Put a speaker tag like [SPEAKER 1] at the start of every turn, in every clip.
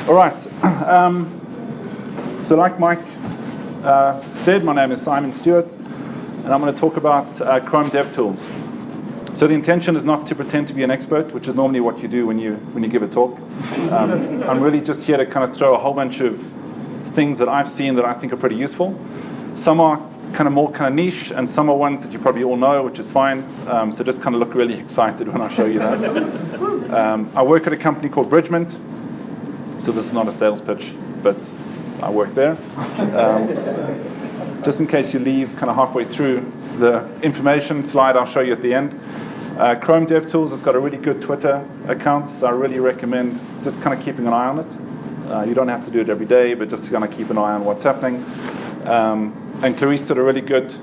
[SPEAKER 1] All right. So like Mike said, my name is Simon Stewart, and I'm going to talk about Chrome DevTools. So the intention is not to pretend to be an expert, which is normally what you do when you give a talk. I'm really just here to kind of throw a whole bunch of things that I've seen that I think are pretty useful. Some are kind of more kind of niche, and some are ones that you probably all know, which is fine. So just kind of look really excited when I show you that. I work at a company called Bridgement. So this is not a sales pitch, but I work there. Just in case you leave kind of halfway through, the information slide I'll show you at the end. Chrome DevTools has got a really good Twitter account, so I really recommend just kind of keeping an eye on it. You don't have to do it every day, but just to kind of keep an eye on what's happening. And Clarice did a really good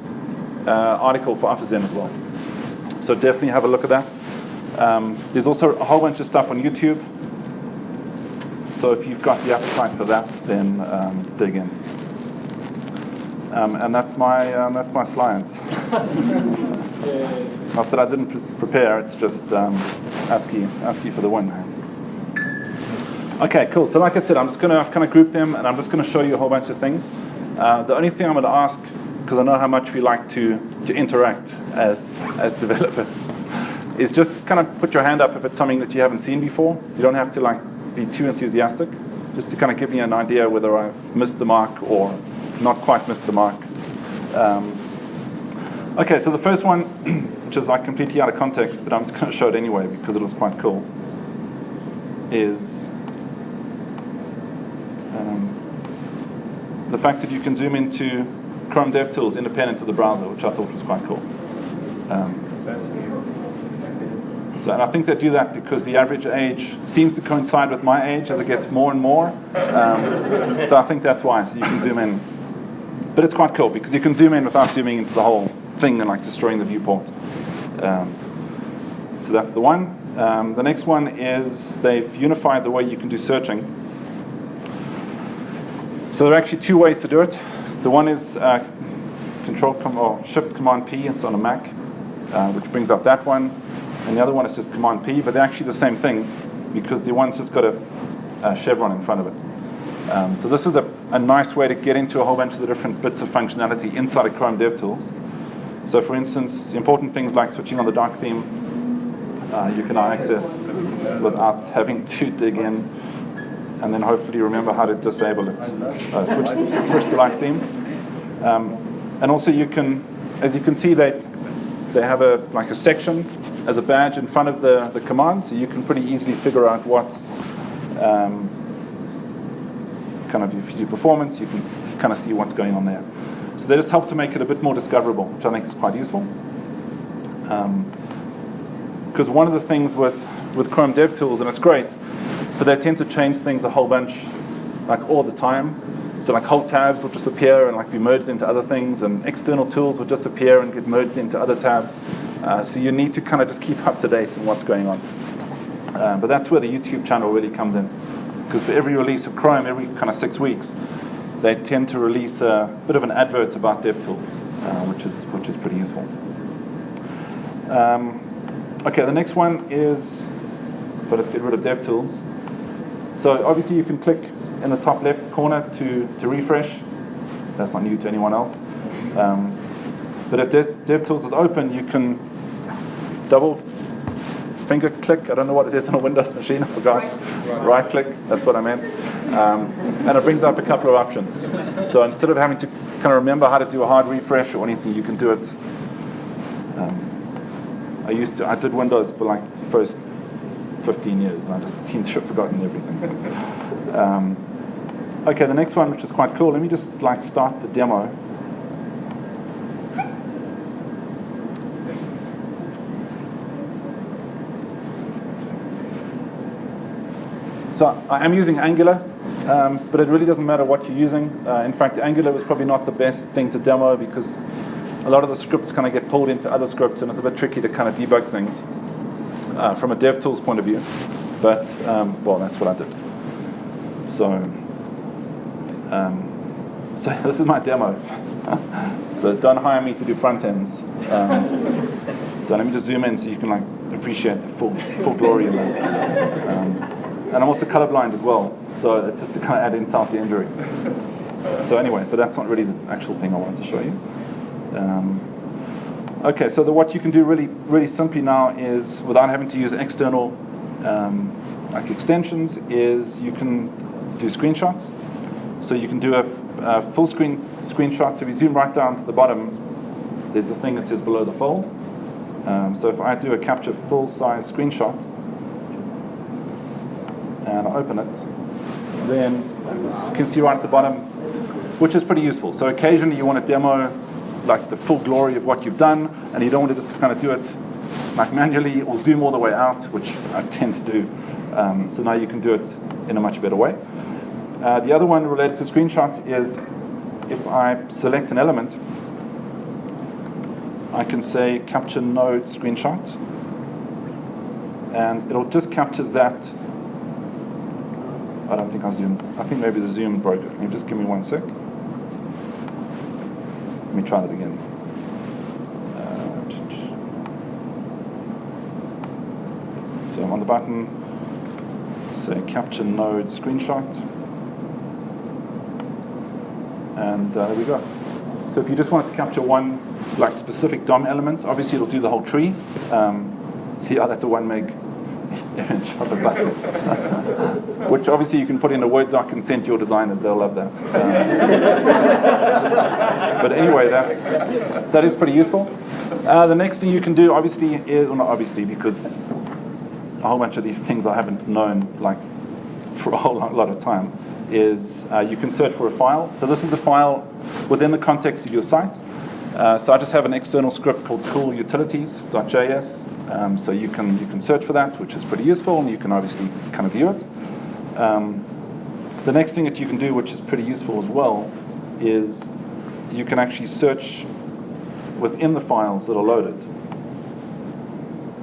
[SPEAKER 1] article for Upperzen as well. So definitely have a look at that. There's also a whole bunch of stuff on YouTube. So if you've got the appetite for that, then dig in. And that's my slides. Not that I didn't prepare, it's just ask you for the win. Okay, cool. So like I said, I'm just going to kind of group them, and I'm just going to show you a whole bunch of things. The only thing I'm going to ask, because I know how much we like to interact as developers, is just kind of put your hand up if it's something that you haven't seen before. You don't have to be too enthusiastic, just to kind of give me an idea whether I've missed the mark or not quite missed the mark. Okay, so the first one, which is completely out of context, but I'm just going to show it anyway because it was quite cool, is the fact that you can zoom into Chrome DevTools independent of the browser, which I thought was quite cool. So, and I think they do that because the average age seems to coincide with my age as it gets more and more. So I think that's why. So you can zoom in. But it's quite cool because you can zoom in without zooming into the whole thing and destroying the viewport. So that's the one. The next one is they've unified the way you can do searching. So there are actually two ways to do it. The one is Shift Command P. It's on a Mac, which brings up that one. And the other one is just Command P, but they're actually the same thing because the one's just got a chevron in front of it. So this is a nice way to get into a whole bunch of the different bits of functionality inside of Chrome DevTools. So for instance, important things like switching on the dark theme, you can now access without having to dig in, and then hopefully remember how to disable it. Switch the dark theme. And also you can, as you can see, they have a section as a badge in front of the command, so you can pretty easily figure out what's kind of, if you do performance, you can kind of see what's going on there. So they just help to make it a bit more discoverable, which I think is quite useful. Because one of the things with Chrome DevTools, and it's great, but they tend to change things a whole bunch, all the time. So whole tabs will just appear and be merged into other things, and external tools will just appear and get merged into other tabs. So you need to kind of just keep up to date on what's going on. But that's where the YouTube channel really comes in. Because for every release of Chrome, every kind of 6 weeks, they tend to release a bit of an advert about DevTools, which is pretty useful. Okay, the next one is, so let's get rid of DevTools. So obviously you can click in the top left corner to refresh. That's not new to anyone else. But if DevTools is open, you can double finger click. I don't know what it is on a Windows machine, I forgot. Right click, that's what I meant. And it brings up a couple of options. So instead of having to kind of remember how to do a hard refresh or anything, you can do it. I did Windows for the first 15 years, and I just seem to have forgotten everything. Okay, the next one, which is quite cool, let me just start the demo. So I am using Angular, but it really doesn't matter what you're using. In fact, Angular was probably not the best thing to demo because a lot of the scripts kind of get pulled into other scripts, and it's a bit tricky to kind of debug things from a DevTools point of view. But, well, that's what I did. So this is my demo. So don't hire me to do front ends. So let me just zoom in so you can appreciate the full glory of that. And I'm also colorblind as well, so it's just to kind of add insult to injury. So anyway, but that's not really the actual thing I wanted to show you. Okay, so what you can do really simply now is, without having to use external like extensions, is you can do screenshots. So you can do a full screen screenshot. So if you zoom right down to the bottom, there's the thing that says below the fold. So if I do a capture full size screenshot and I open it, then you can see right at the bottom, which is pretty useful. So occasionally you want to demo like the full glory of what you've done, and you don't want to just kind of do it like manually or zoom all the way out, which I tend to do. So now you can do it in a much better way. The other one related to screenshots is if I select an element, I can say capture node screenshot, and it'll just capture that. I don't think I zoomed. I think maybe the zoom broke it. Can you just give me 1 sec? Let me try that again. So I'm on the button, say capture node screenshot, and there we go. So if you just wanted to capture one like specific DOM element, obviously it'll do the whole tree. See how that's a 1 meg image of the button, which obviously you can put in a Word doc and send to your designers. They'll love that. But anyway, that is pretty useful. The next thing you can do, obviously, is, well, not obviously, because a whole bunch of these things I haven't known like for a whole lot of time, is you can search for a file. So this is the file within the context of your site. So I just have an external script called cool.utilities.js. So you can search for that, which is pretty useful, and you can obviously kind of view it. The next thing that you can do, which is pretty useful as well, is you can actually search within the files that are loaded.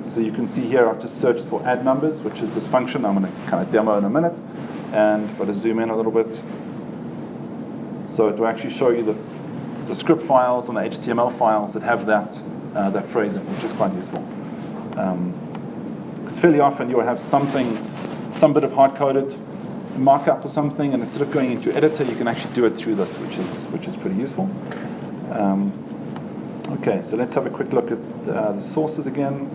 [SPEAKER 1] So you can see here I've just searched for add numbers, which is this function I'm going to kind of demo in a minute. And if I just zoom in a little bit, so it will actually show you the script files and the HTML files that have that phrasing, which is quite useful. Because fairly often you'll have some bit of hard-coded markup or something, and instead of going into your editor, you can actually do it through this, which is pretty useful. Okay, so let's have a quick look at the sources again.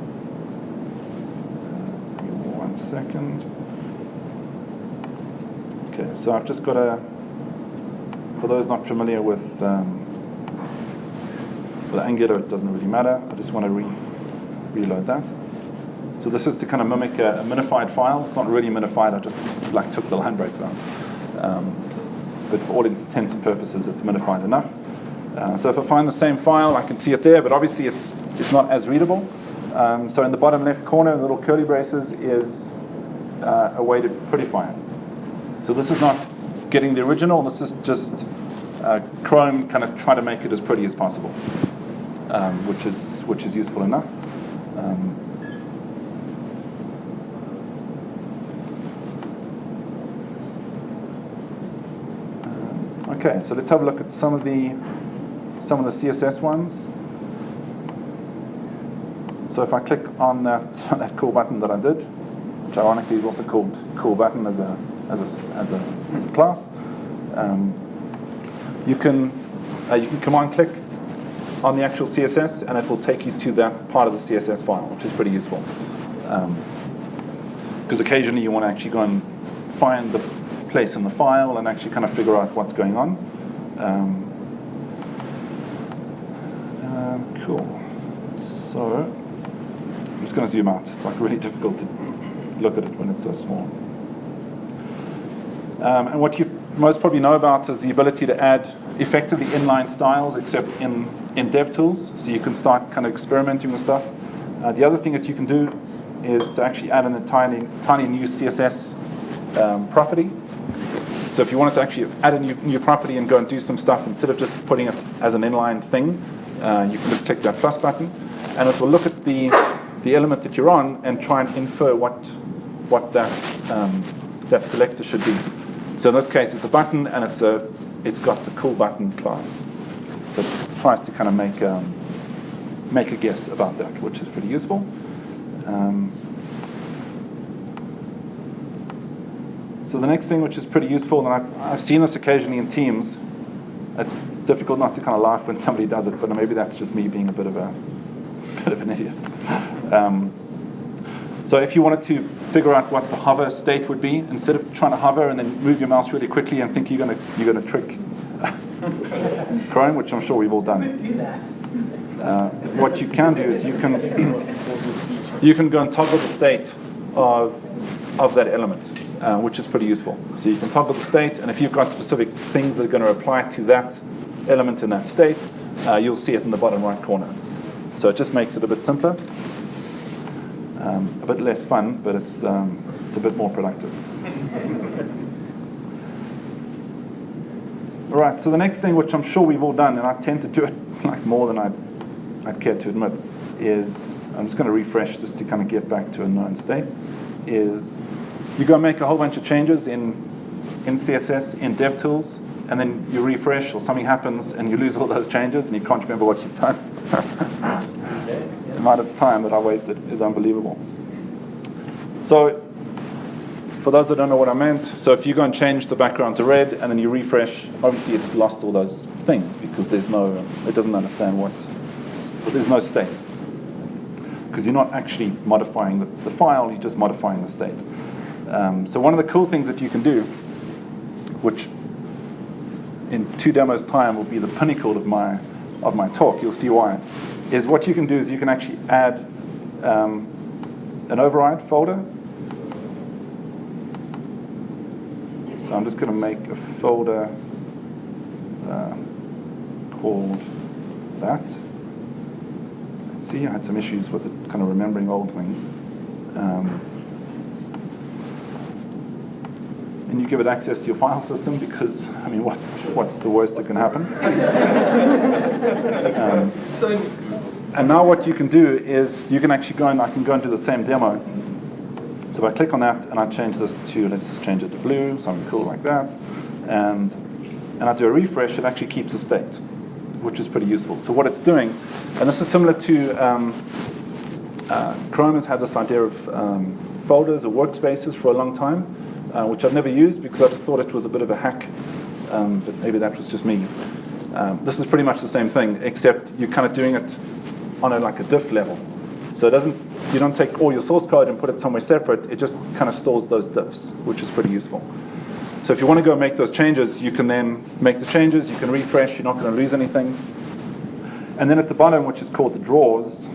[SPEAKER 1] Give me 1 second. Okay, so I've just got for those not familiar with Angular, it doesn't really matter. I just want to reload that. So this is to kind of mimic a minified file. It's not really minified. I just like took the line breaks out. But for all intents and purposes, it's minified enough. So if I find the same file, I can see it there, but obviously it's not as readable. So in the bottom left corner, the little curly braces is a way to prettify it. So this is not getting the original. This is just Chrome kind of trying to make it as pretty as possible, which is useful enough. Okay, so let's have a look at some of the CSS ones. So if I click on that cool button that I did, which ironically is also called cool button as a class, you can command click on the actual CSS, and it will take you to that part of the CSS file, which is pretty useful. Because occasionally you want to actually go and find the place in the file and actually kind of figure out what's going on. Cool. So I'm just going to zoom out. It's like really difficult to look at it when it's so small. And what you most probably know about is the ability to add effectively inline styles, except in DevTools. So you can start kind of experimenting with stuff. The other thing that you can do is to actually add in a tiny new CSS property. So if you wanted to actually add a new property and go and do some stuff, instead of just putting it as an inline thing, you can just click that plus button, and it will look at the element that you're on and try and infer what that selector should be. So in this case, it's a button, and it's got the cool button class. So it tries to kind of make a guess about that, which is pretty useful. So the next thing, which is pretty useful, and I've seen this occasionally in Teams. It's difficult not to kind of laugh when somebody does it, but maybe that's just me being a bit of an idiot. So if you wanted to figure out what the hover state would be, instead of trying to hover and then move your mouse really quickly and think you're going to trick Chrome, which I'm sure we've all done.
[SPEAKER 2] Do that.
[SPEAKER 1] What you can do is you can go and toggle the state of that element, which is pretty useful. So you can toggle the state, and if you've got specific things that are going to apply to that element in that state, you'll see it in the bottom right corner. So it just makes it a bit simpler, a bit less fun, but it's a bit more productive. All right, so the next thing, which I'm sure we've all done, and I tend to do it like more than I'd care to admit, is, I'm just going to refresh just to kind of get back to a known state, is you go make a whole bunch of changes in CSS, in DevTools, and then you refresh or something happens and you lose all those changes and you can't remember what you've done. The amount of time that I wasted is unbelievable. So for those that don't know what I meant, so if you go and change the background to red and then you refresh, obviously it's lost all those things because it doesn't understand there's no state. Because you're not actually modifying the file, you're just modifying the state. So one of the cool things that you can do, which in 2 demos time will be the pinnacle of my talk, you'll see why, is what you can do is you can actually add an override folder. So I'm just going to make a folder called that. Let's see, I had some issues with it, kind of remembering old things. And you give it access to your file system because, I mean, what's the worst that can happen? And now what you can do is you can actually I can go and do the same demo. So if I click on that and I change this to, let's just change it to blue, something cool like that, and I do a refresh, it actually keeps a state, which is pretty useful. So what it's doing, and this is similar to, Chrome has had this idea of folders or workspaces for a long time, which I've never used because I just thought it was a bit of a hack, but maybe that was just me. This is pretty much the same thing, except you're kind of doing it on like a diff level. So you don't take all your source code and put it somewhere separate, it just kind of stores those diffs, which is pretty useful. So if you want to go make those changes, you can then make the changes, you can refresh, you're not going to lose anything. And then at the bottom, which is called the drawers,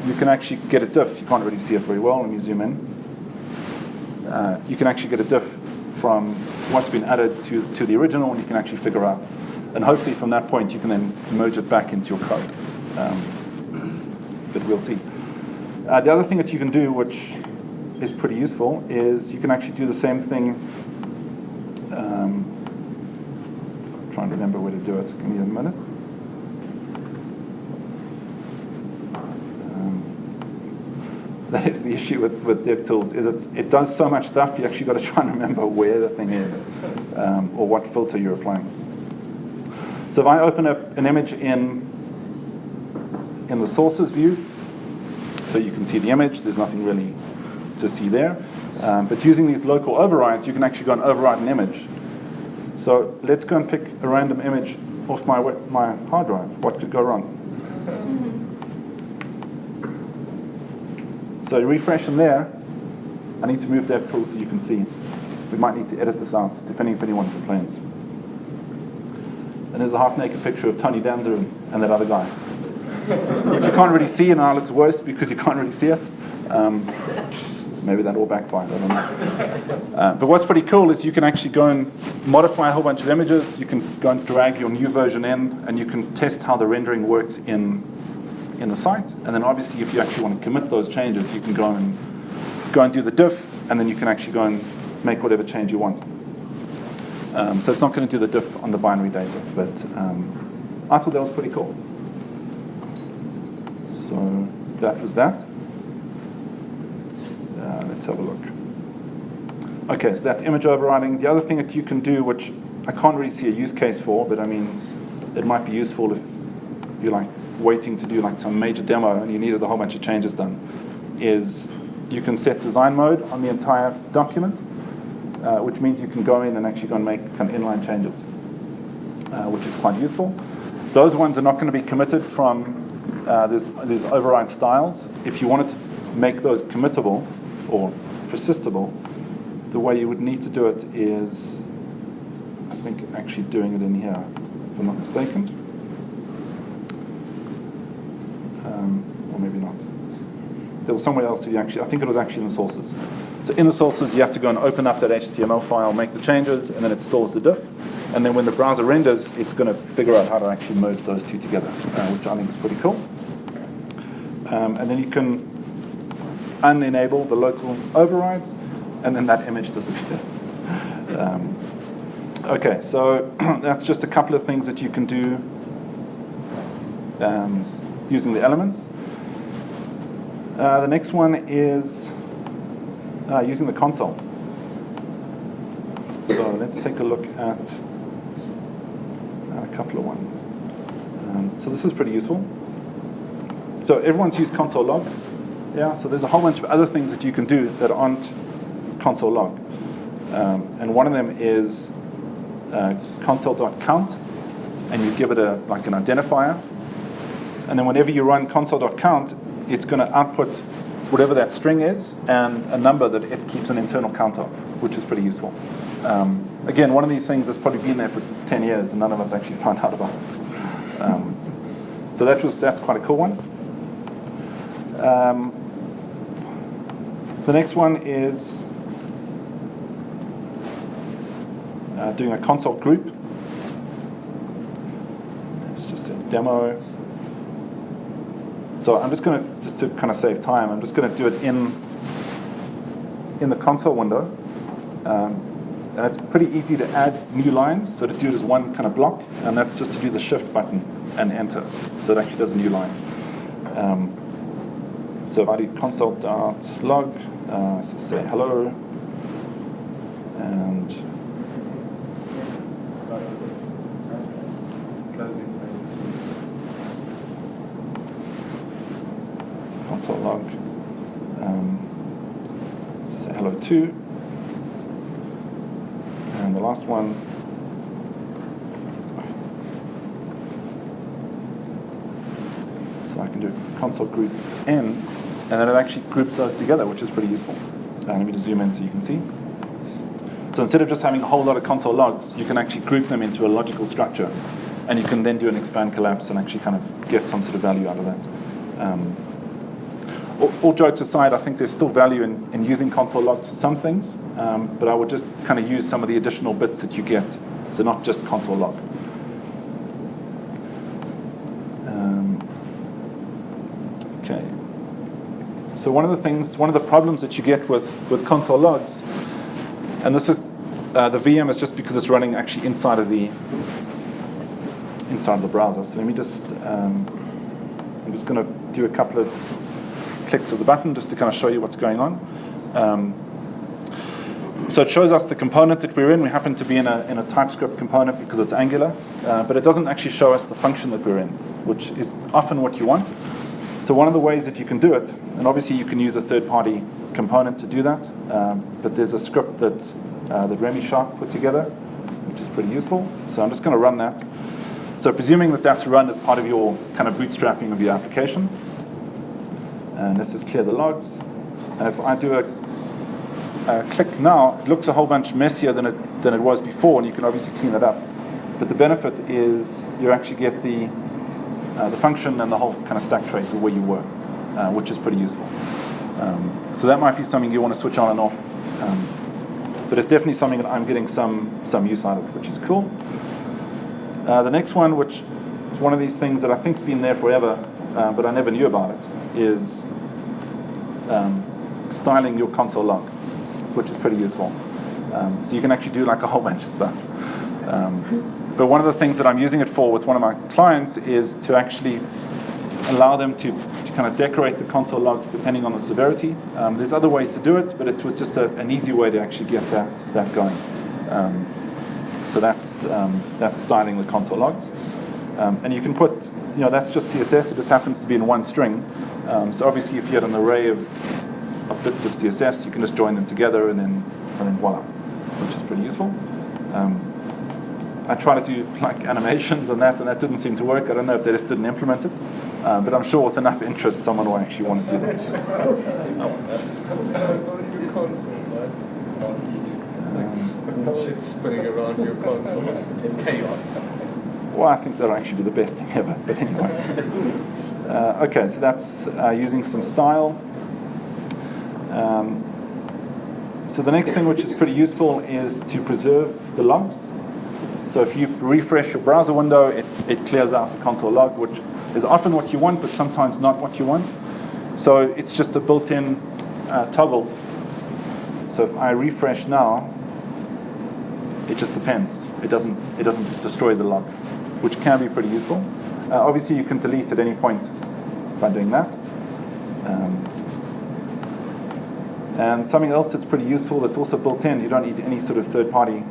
[SPEAKER 1] you can actually get a diff. You can't really see it very well when you zoom in. You can actually get a diff from what's been added to the original, and you can actually figure out. And hopefully from that point, you can then merge it back into your code. But we'll see. The other thing that you can do, which is pretty useful, is you can actually do the same thing. I'm trying to remember where to do it. Give me a minute. That is the issue with DevTools, is it does so much stuff, you actually got to try and remember where the thing is, or what filter you're applying. So if I open up an image in the sources view, so you can see the image, there's nothing really to see there. But using these local overrides, you can actually go and override an image. So let's go and pick a random image off my hard drive. What could go wrong? So refresh in there. I need to move DevTools so you can see. We might need to edit this out, depending if anyone complains. And there's a half-naked picture of Tony Danza and that other guy, which you can't really see, and now it's worse because you can't really see it. Maybe that all backfired, I don't know. But what's pretty cool is you can actually go and modify a whole bunch of images. You can go and drag your new version in, and you can test how the rendering works in the site. And then obviously if you actually want to commit those changes, you can go and do the diff, and then you can actually go and make whatever change you want. So it's not going to do the diff on the binary data, but I thought that was pretty cool. So that was that. Let's have a look. Okay, so that's image overriding. The other thing that you can do, which I can't really see a use case for, but I mean, it might be useful if you're like waiting to do like some major demo and you needed a whole bunch of changes done, is you can set design mode on the entire document. which means you can go in and actually go and make kind of inline changes, which is quite useful. Those ones are not going to be committed from these override styles. If you wanted to make those committable or persistable, the way you would need to do it is, I think, actually doing it in here, if I'm not mistaken. Or maybe not. There was somewhere else I think it was actually in the sources. So in the sources, you have to go and open up that HTML file, make the changes, and then it stores the diff. And then when the browser renders, it's going to figure out how to actually merge those two together, which I think is pretty cool. And then you can unenable the local overrides, and then that image disappears. Okay, so that's just a couple of things that you can do using the elements. The next one is using the console. So let's take a look at a couple of ones. So this is pretty useful. So everyone's used console.log. Yeah, so there's a whole bunch of other things that you can do that aren't console.log. And one of them is console.count, and you give it like an identifier. And then whenever you run console.count, it's going to output whatever that string is and a number that it keeps an internal count of, which is pretty useful. Again, one of these things has probably been there for 10 years, and none of us actually found out about it. So that's quite a cool one. The next one is doing a console group. It's just a demo. So I'm just going to, just to kind of save time, I'm just going to do it in the console window. And it's pretty easy to add new lines. So to do it as one kind of block, and that's just to do the shift button and enter. So it actually does a new line. So if I do console.log, so say hello, and console.log, so say hello to, and the last one, so I can do console group N, and then it actually groups those together, which is pretty useful. Let me just zoom in so you can see. So instead of just having a whole lot of console logs, you can actually group them into a logical structure, and you can then do an expand collapse and actually kind of get some sort of value out of that. All jokes aside, I think there's still value in using console logs for some things, but I would just kind of use some of the additional bits that you get, so not just console log. Okay. So one of the problems that you get with console logs, and this is the VM is just because it's running actually inside of the browser. So let me just I'm just going to do a couple of clicks of the button just to kind of show you what's going on. So it shows us the component that we're in. We happen to be in a TypeScript component because it's Angular, but it doesn't actually show us the function that we're in, which is often what you want. So one of the ways that you can do it, and obviously you can use a third-party component to do that, but there's a script that Remy Sharp put together, which is pretty useful. So I'm just going to run that. So presuming that that's run as part of your kind of bootstrapping of your application, and let's just clear the logs. And if I do a click now, it looks a whole bunch messier than it was before, and you can obviously clean it up. But the benefit is you actually get the function and the whole kind of stack trace of where you were, which is pretty useful. So that might be something you want to switch on and off. But it's definitely something that I'm getting some use out of, which is cool. The next one, which is one of these things that I think's been there forever, but I never knew about it, is styling your console log, which is pretty useful. So you can actually do like a whole bunch of stuff. But one of the things that I'm using it for with one of my clients is to actually allow them to kind of decorate the console logs depending on the severity. There's other ways to do it, but it was just an easy way to actually get that going. So that's styling the console logs. And you can put, that's just CSS. It just happens to be in one string. So obviously if you had an array of bits of CSS, you can just join them together and then voila. pretty useful. I tried to do like animations and that didn't seem to work. I don't know if they just didn't implement it, but I'm sure with enough interest, someone will actually want to do that.
[SPEAKER 2] Shit spinning around your consoles in chaos.
[SPEAKER 1] Well, I think that'll actually be the best thing ever. But anyway, okay. So that's using some style. So the next thing, which is pretty useful, is to preserve the logs. So if you refresh your browser window, it clears out the console log, which is often what you want, but sometimes not what you want. So it's just a built-in toggle. So if I refresh now, it just depends. It doesn't destroy the log, which can be pretty useful. Obviously, you can delete at any point by doing that. And something else that's pretty useful that's also built in, you don't need any sort of third-party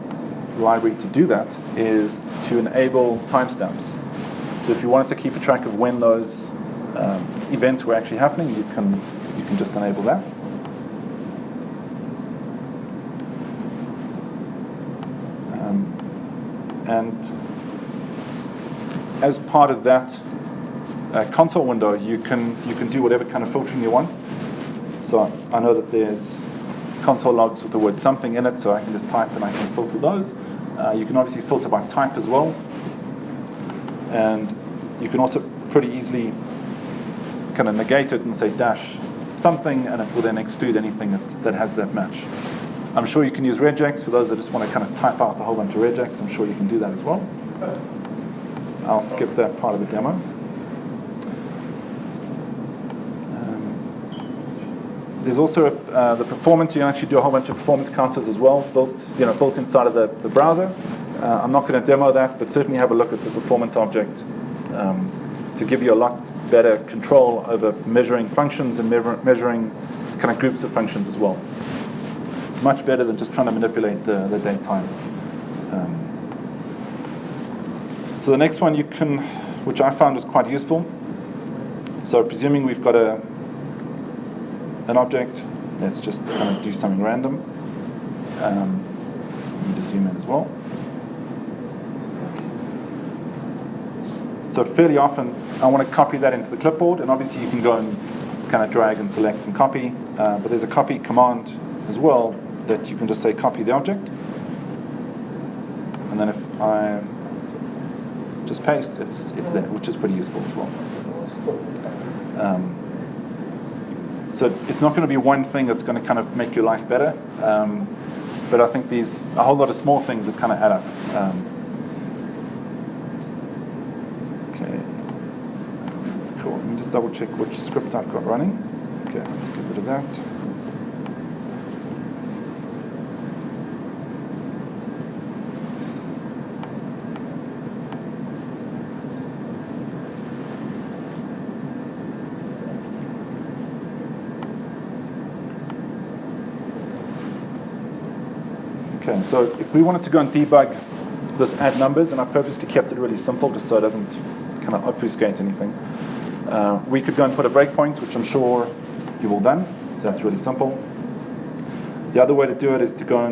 [SPEAKER 1] library to do that, is to enable timestamps. So if you wanted to keep a track of when those events were actually happening, you can just enable that. And as part of that console window, you can do whatever kind of filtering you want. So I know that there's console logs with the word something in it, so I can just type and I can filter those. You can obviously filter by type as well. And you can also pretty easily kind of negate it and say dash something, and it will then exclude anything that has that match. I'm sure you can use regex for those that just want to kind of type out a whole bunch of regex. I'm sure you can do that as well. I'll skip that part of the demo. There's also the performance. You can actually do a whole bunch of performance counters as well, built inside of the browser. I'm not going to demo that, but certainly have a look at the performance object to give you a lot better control over measuring functions and measuring kind of groups of functions as well. It's much better than just trying to manipulate the date time. So the next one which I found was quite useful. So presuming we've got an object, let's just kind of do something random. Let me just zoom in as well. So fairly often, I want to copy that into the clipboard, and obviously you can go and kind of drag and select and copy, but there's a copy command as well that you can just say copy the object, and then if I just paste, it's there, which is pretty useful as well. So it's not going to be one thing that's going to kind of make your life better, but I think there's a whole lot of small things that kind of add up. Okay, cool. Let me just double check which script I've got running. Okay, let's get rid of that. Okay, so if we wanted to go and debug this add numbers, and I purposely kept it really simple just so it doesn't kind of obfuscate anything, we could go and put a breakpoint, which I'm sure you've all done. So that's really simple. The other way to do it is to go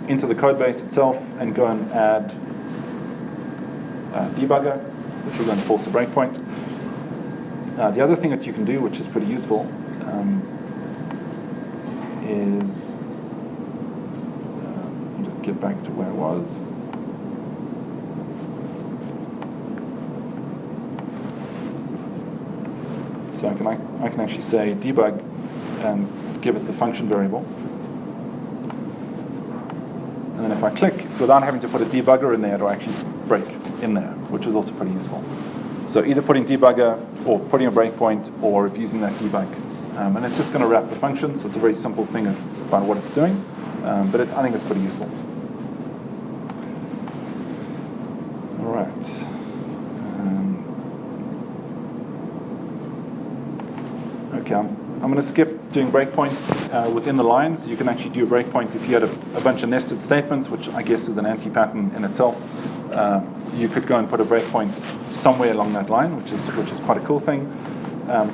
[SPEAKER 1] into the code base itself and go and add debugger, which will go and force a breakpoint. The other thing that you can do, which is pretty useful, is get back to where I was. So I can actually say debug and give it the function variable. And then if I click, without having to put a debugger in there, it'll actually break in there, which is also pretty useful. So either putting debugger or putting a breakpoint or using that debug. And it's just going to wrap the function, so it's a very simple thing about what it's doing. But I think it's pretty useful. All right. Okay, I'm going to skip doing breakpoints within the lines. You can actually do a breakpoint if you had a bunch of nested statements, which I guess is an anti-pattern in itself. You could go and put a breakpoint somewhere along that line, which is quite a cool thing.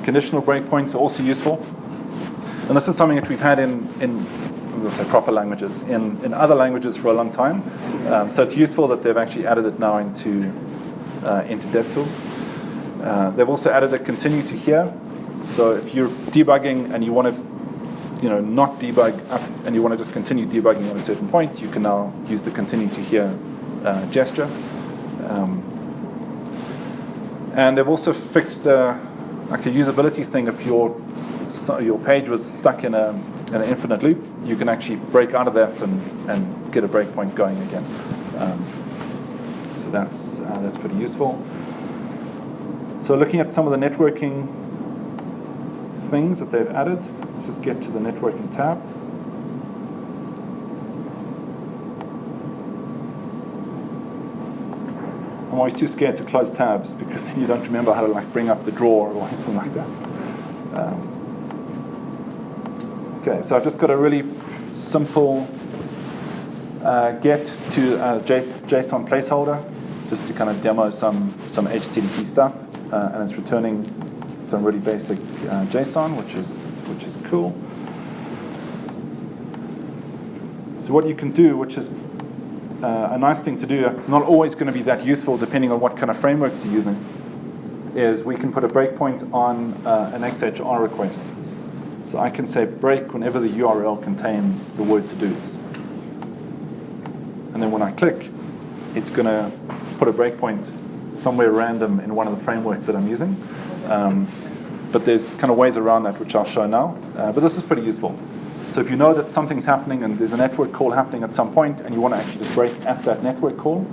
[SPEAKER 1] Conditional breakpoints are also useful. And this is something that we've had in we'll say proper languages, in other languages for a long time. So it's useful that they've actually added it now into DevTools. They've also added a continue to here. So if you're debugging and you want to not debug up and you want to just continue debugging at a certain point, you can now use the continue to here gesture. And they've also fixed like a usability thing. If your page was stuck in an infinite loop, you can actually break out of that and get a breakpoint going again. So that's pretty useful. So looking at some of the networking things that they've added, let's just get to the networking tab. I'm always too scared to close tabs because then you don't remember how to bring up the drawer or anything like that. Okay, so I've just got a really simple get to JSON placeholder just to kind of demo some HTTP stuff, and it's returning some really basic JSON, which is cool. So what you can do, which is a nice thing to do, it's not always going to be that useful depending on what kind of frameworks you're using, is we can put a breakpoint on an XHR request. So I can say break whenever the URL contains the word to-dos. And then when I click, it's going to put a breakpoint somewhere random in one of the frameworks that I'm using. But there's kind of ways around that, which I'll show now. But this is pretty useful. So if you know that something's happening and there's a network call happening at some point, and you want to actually just break at that network call,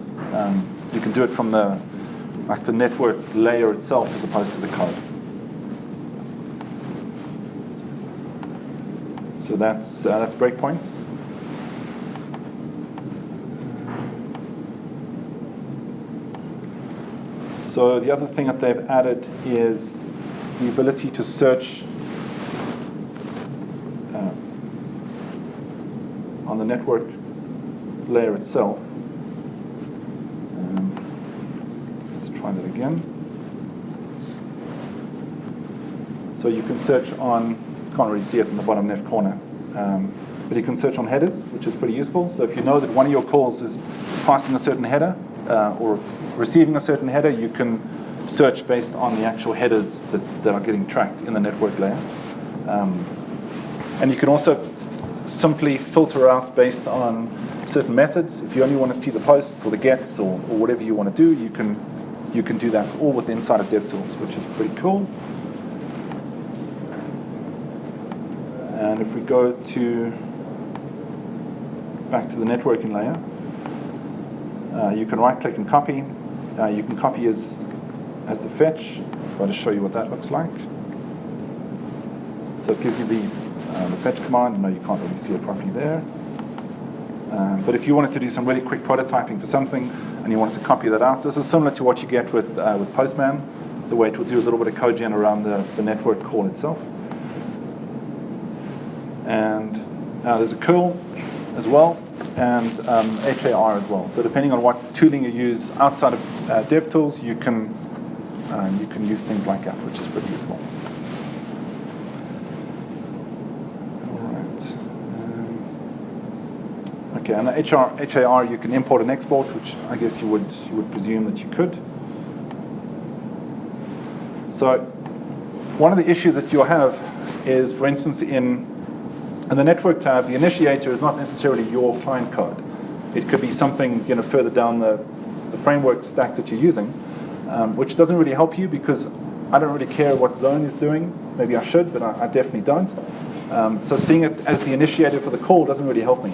[SPEAKER 1] you can do it from the network layer itself as opposed to the code. So that's breakpoints. So the other thing that they've added is the ability to search on the network layer itself. Let's try that again. So you can search on, can't really see it in the bottom left corner, but you can search on headers, which is pretty useful. So if you know that one of your calls is passing a certain header or receiving a certain header, you can search based on the actual headers that are getting tracked in the network layer. And you can also simply filter out based on certain methods. If you only want to see the posts or the gets or whatever you want to do, you can do that all within inside of DevTools, which is pretty cool. And if we go back to the networking layer, you can right-click and copy. You can copy as the fetch. I'll just show you what that looks like. So it gives you the fetch command. No, you can't really see it properly there. But if you wanted to do some really quick prototyping for something and you wanted to copy that out, this is similar to what you get with Postman, the way it will do a little bit of code gen around the network call itself. And there's a curl as well, and HAR as well. So depending on what tooling you use outside of DevTools, you can use things like that, which is pretty useful. Okay, and the HAR you can import and export, which I guess you would presume that you could. So one of the issues that you'll have is, for instance, in the network tab, the initiator is not necessarily your client code. It could be something further down the framework stack that you're using, which doesn't really help you because I don't really care what Zone is doing. Maybe I should, but I definitely don't. So seeing it as the initiator for the call doesn't really help me.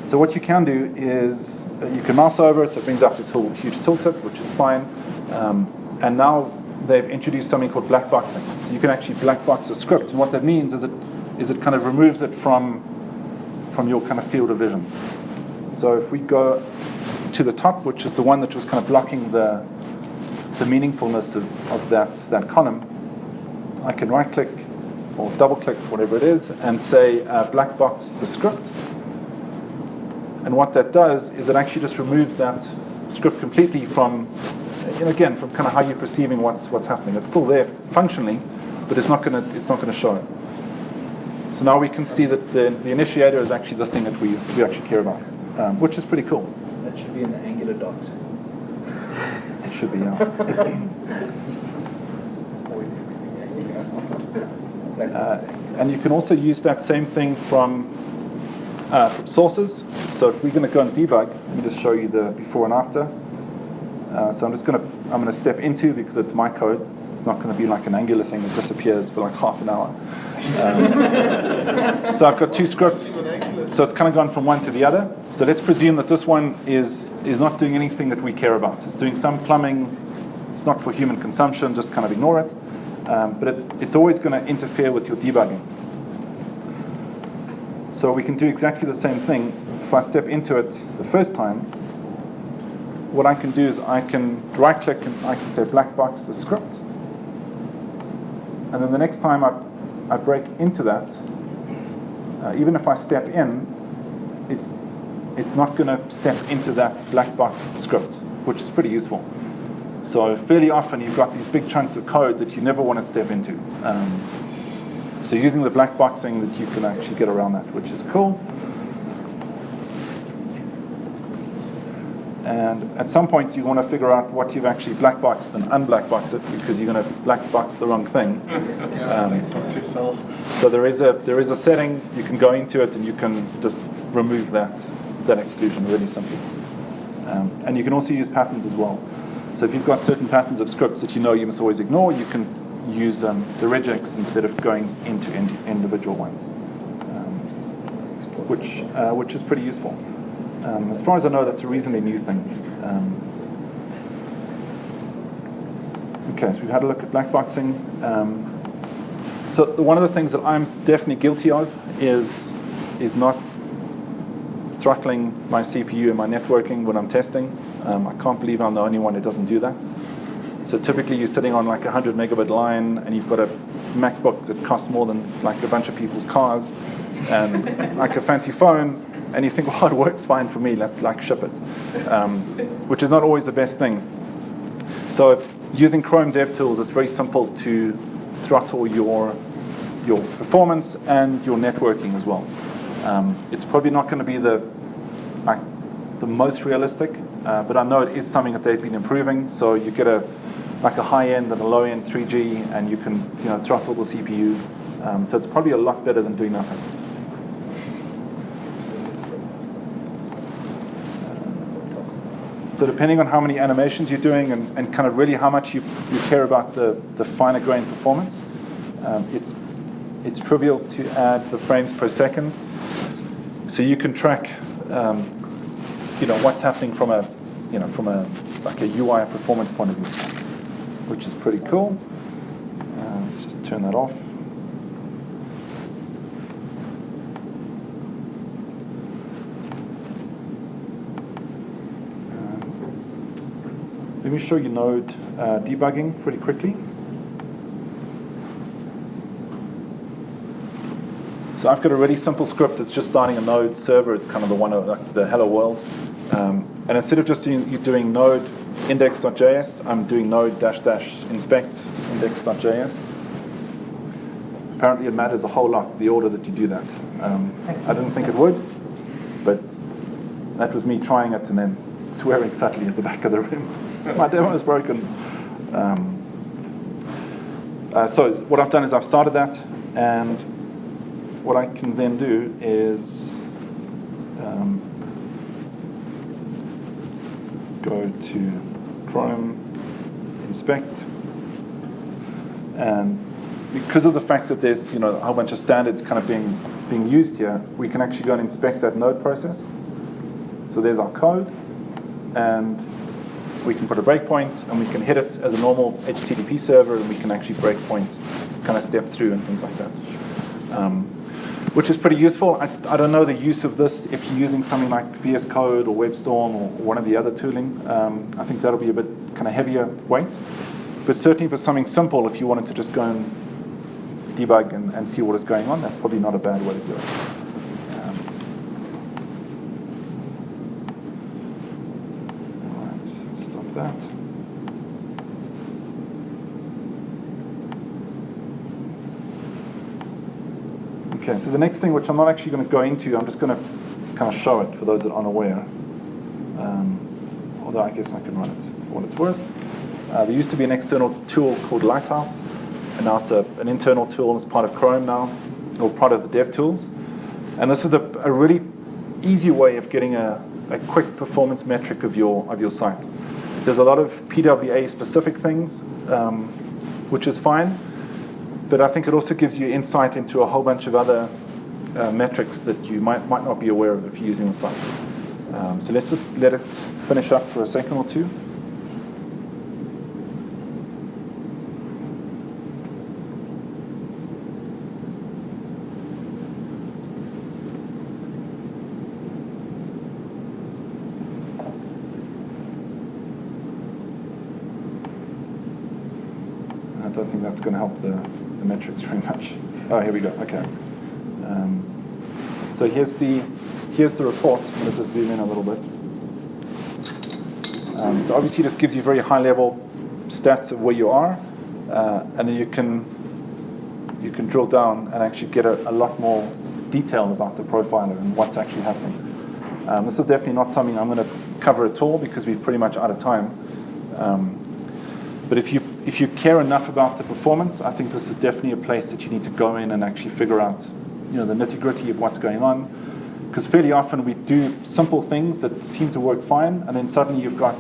[SPEAKER 1] So what you can do is you can mouse over it, so it brings up this whole huge tooltip, which is fine. And now they've introduced something called black boxing. So you can actually black box a script, and what that means is it kind of removes it from your kind of field of vision. So if we go to the top, which is the one that was kind of blocking the meaningfulness of that column, I can right-click or double-click, whatever it is, and say black box the script. And what that does is it actually just removes that script completely from, again, from kind of how you're perceiving what's happening. It's still there functionally, but it's not going to show it. So So now we can see that the initiator is actually the thing that we actually care about, which is pretty cool.
[SPEAKER 3] That should be in the Angular docs.
[SPEAKER 1] It should be, yeah. And you can also use that same thing from sources. So if we're going to go and debug, let me just show you the before and after. So I'm going to step into, because it's my code. It's not going to be like an Angular thing that disappears for like half an hour. So I've got two scripts. So it's kind of gone from one to the other. So let's presume that this one is not doing anything that we care about. It's doing some plumbing. It's not for human consumption. Just kind of ignore it. But it's always going to interfere with your debugging. So we can do exactly the same thing. If I step into it the first time, what I can do is I can right-click and I can say black box the script. And then the next time I break into that, even if I step in, it's not going to step into that black box script, which is pretty useful. So fairly often you've got these big chunks of code that you never want to step into. So using the black boxing, that you can actually get around that, which is cool. And at some point you want to figure out what you've actually black boxed and unblack box it, because you're going to black box the wrong thing. So there is a setting, you can go into it and you can just remove that exclusion really simply. And you can also use patterns as well. So if you've got certain patterns of scripts that you know you must always ignore, you can use the regex instead of going into individual ones, which is pretty useful. As far as I know, that's a reasonably new thing. Okay, so we've had a look at black boxing. So one of the things that I'm definitely guilty of is not throttling my CPU and my networking when I'm testing. I can't believe I'm the only one who doesn't do that. So typically you're sitting on like a 100 megabit line and you've got a MacBook that costs more than like a bunch of people's cars and like a fancy phone, and you think, well, it works fine for me, let's like ship it, which is not always the best thing. So using Chrome DevTools, it's very simple to throttle your performance and your networking as well. It's probably not going to be the most realistic, but I know it is something that they've been improving. So you get a high end and a low end 3G, and you can throttle the CPU. So it's probably a lot better than doing nothing. So depending on how many animations you're doing and kind of really how much you care about the finer grained performance, it's trivial to add the frames per second. So you can track what's happening from a UI performance point of view, which is pretty cool. Let's just turn that off. Let me show you Node debugging pretty quickly. So I've got a really simple script that's just starting a Node server. It's kind of the one of like the hello world. And instead of just doing Node index.js, I'm doing Node -- inspect index.js. Apparently it matters a whole lot, the order that you do that. I didn't think it would, but that was me trying it and then swearing subtly at the back of the room. My demo is broken. So what I've done is I've started that, and what I can then do is go to Chrome, inspect, and because of the fact that there's a whole bunch of standards kind of being used here, we can actually go and inspect that node process. So there's our code, and we can put a breakpoint, and we can hit it as a normal HTTP server, and we can actually breakpoint, kind of step through and things like that, which is pretty useful. I don't know the use of this if you're using something like VS Code or WebStorm or one of the other tooling. I think that'll be a bit kind of heavier weight. But certainly for something simple, if you wanted to just go and debug and see what is going on, that's probably not a bad way to do it. That. Okay, so the next thing, which I'm not actually going to go into, I'm just going to kind of show it for those that aren't aware. Although I guess I can run it for what it's worth. There used to be an external tool called Lighthouse, and now it's an internal tool as part of Chrome now, or part of the dev tools. And this is a really easy way of getting a quick performance metric of your site. There's a lot of PWA specific things, which is fine, but I think it also gives you insight into a whole bunch of other metrics that you might not be aware of if you're using the site. So let's just let it finish up for a second or two. I don't think that's going to help the metrics very much. Oh, here we go. Okay. So here's the report. I'm going to just zoom in a little bit. So obviously this gives you very high level stats of where you are, and then you can drill down and actually get a lot more detail about the profiler and what's actually happening. This is definitely not something I'm going to cover at all because we're pretty much out of time. But if you care enough about the performance, I think this is definitely a place that you need to go in and actually figure out, the nitty-gritty of what's going on. Because fairly often we do simple things that seem to work fine, and then suddenly you've got,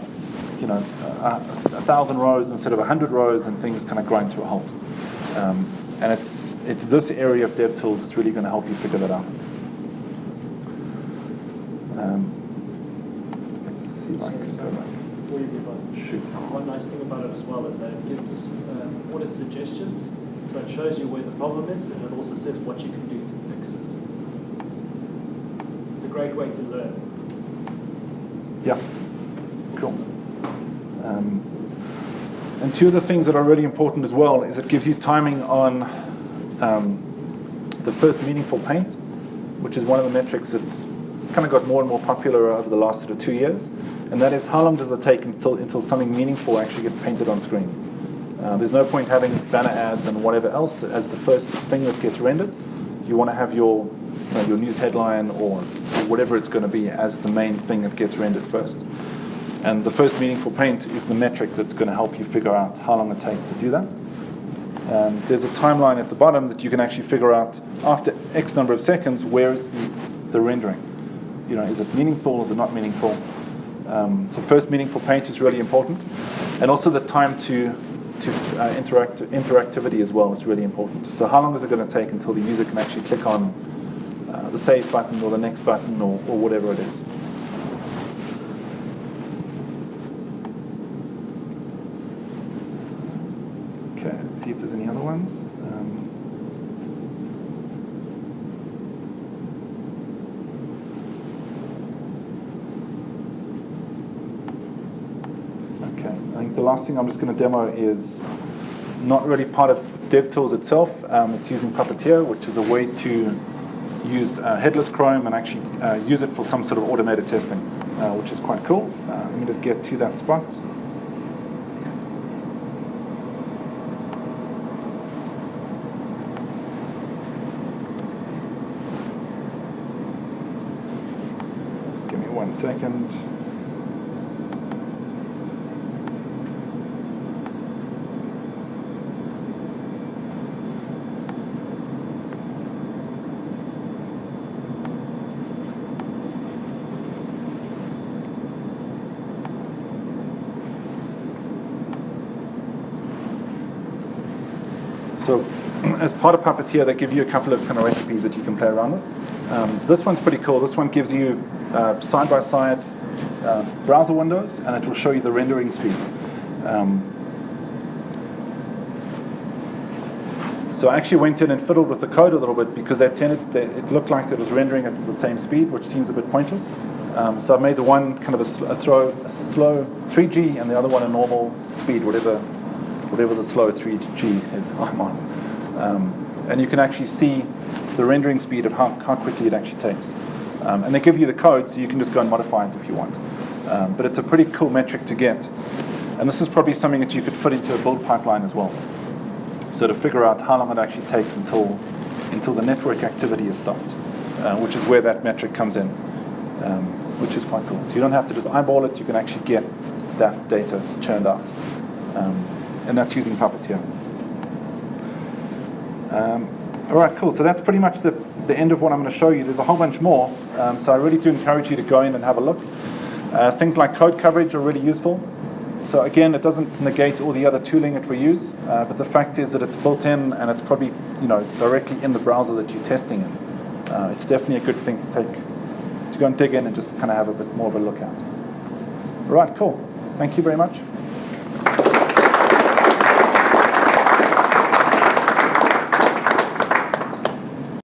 [SPEAKER 1] 1,000 rows instead of 100 rows, and things kind of grind to a halt. And it's this area of DevTools that's really going to help you figure that out. Let's see if I can go back.
[SPEAKER 4] Before you move on,
[SPEAKER 1] Shoot.
[SPEAKER 4] one nice thing about it as well is that it gives audit suggestions. So it shows you where the problem is, but it also says what you can do to fix it. It's a great way to learn.
[SPEAKER 1] Yeah, cool. And two of the things that are really important as well is it gives you timing on the first meaningful paint, which is one of the metrics that's kind of got more and more popular over the last sort of 2 years. And that is, how long does it take until something meaningful actually gets painted on screen? There's no point having banner ads and whatever else as the first thing that gets rendered. You want to have your news headline or whatever it's going to be as the main thing that gets rendered first. And the first meaningful paint is the metric that's going to help you figure out how long it takes to do that. There's a timeline at the bottom that you can actually figure out after X number of seconds, where is the rendering? Is it meaningful, is it not meaningful? So first meaningful paint is really important. And also the time to interactivity as well is really important. So how long is it going to take until the user can actually click on the save button or the next button or whatever it is? Okay, let's see if there's any other ones. Okay, I think the last thing I'm just going to demo is not really part of DevTools itself. It's using Puppeteer, which is a way to use headless Chrome and actually use it for some sort of automated testing, which is quite cool. Let me just get to that spot. Give me 1 second. So as part of Puppeteer, they give you a couple of kind of recipes that you can play around with. This one's pretty cool. This one gives you side-by-side browser windows, and it will show you the rendering speed. So I actually went in and fiddled with the code a little bit because it looked like it was rendering at the same speed, which seems a bit pointless. So I made the one kind of a slow 3G and the other one a normal speed, whatever the slow 3G is I'm on. And you can actually see the rendering speed of how quickly it actually takes. And they give you the code, so you can just go and modify it if you want. But it's a pretty cool metric to get. And this is probably something that you could fit into a build pipeline as well. So to figure out how long it actually takes until until the network activity is stopped, which is where that metric comes in, which is quite cool. So you don't have to just eyeball it, you can actually get that data churned out. And that's using Puppeteer. All right, cool. So that's pretty much the end of what I'm going to show you. There's a whole bunch more, so I really do encourage you to go in and have a look. Things like code coverage are really useful. So again, it doesn't negate all the other tooling that we use, but the fact is that it's built in and it's probably directly in the browser that you're testing in. It's definitely a good thing to go and dig in and just kind of have a bit more of a look at. All right, cool. Thank you very much.